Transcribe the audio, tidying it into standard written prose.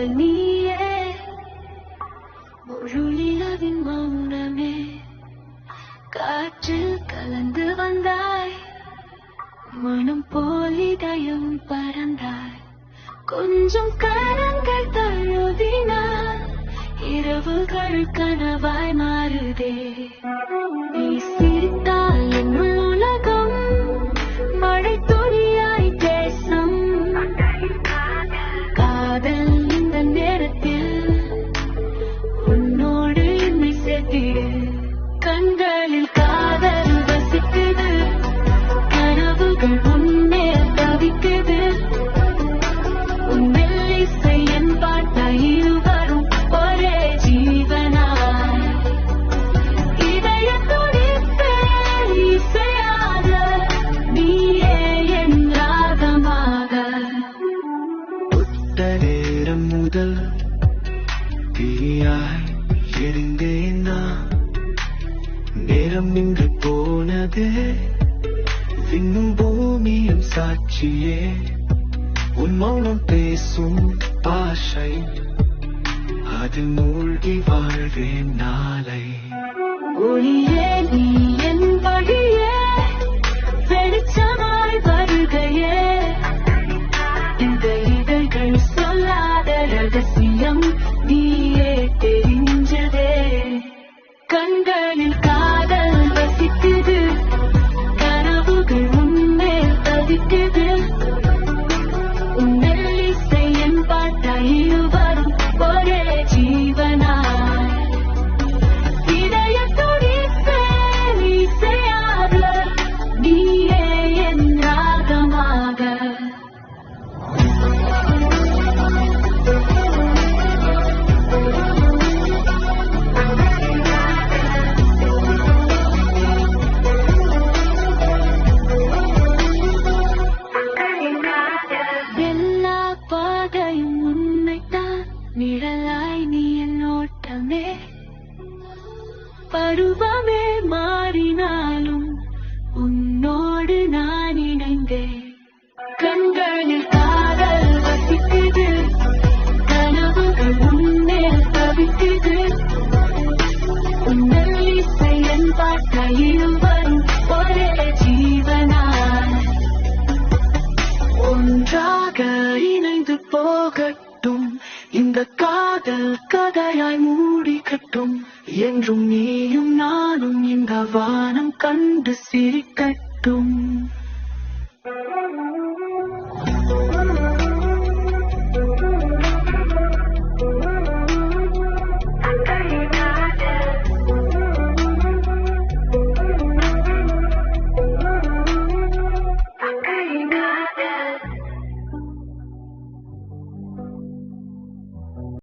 காதல் நீயே முழு நிலவின் மௌனமே காற்றில் கலந்து வந்தாய் மனம் போல் இதயம் பறந்தாய் கொஞ்சம் கரங்கள் தழுவினாய் இரவுகள் கனவாய் மாறுதே நீ சிரித்தால் என் உலகம் மழை துளியாய் பேசும் காதல் இந்த நேரத்தில் உன்னோடு என்னை சேர்த்திடு கண்களில் காதல் வசிக்குது கனவுகள் உன்னே தவிக்குது உன் மெல்லிசை என் பாட்டாய் இருவரும் ஒரே ஜீவனாய் இதய துடிப்பே இசையாக நீயே என் ராகமாக புத்த நேரம் முதல் தீயாய் எரிந்தேன் நான் நேரம் நின்று போனது விண்ணும் பூமியும் சாட்சியே உன் மௌனம் பேசும் பாஷை அது மூழ்கி வாழ்வேன் நாளை ஒளியே நீ என் வழியே வெளிச்சமாய் வருகையே இந்த இதழ்கள் சொல்லாத ரகசியம் நீயே தெரிஞ்சதே கண்களில் காதல் வசிக்குது கனவுகள் உன்மேல் தவிக்குது உன் மெல்லிசை என் பாட்டாய் இருவரும் ஒரே ஜீவனாய் இதய துடிப்பே இசையாக நீயே என் ராகமாக எல்லா பாதையும் உன்னைத்தான் நிழலாய் நீ என் ஓட்டமே பருவமே மாறினாலும் உன்னோடு நான் இணைந்தேன் கண்களில் காதல் வசிக்குது கனவுகள் உன்னே தவிக்குது உன் மெல்லிசை என் பாட்டாய் இருவரும் ஒரே ஜீவனாய் ஒன்றாக இணைந்து போகட்டும் இந்த காதல் கதையாய் மூடிக்கட்டும் என்றும் நீயும் நானும் இந்த வானம் கண்டு சிரிக்கட்டும்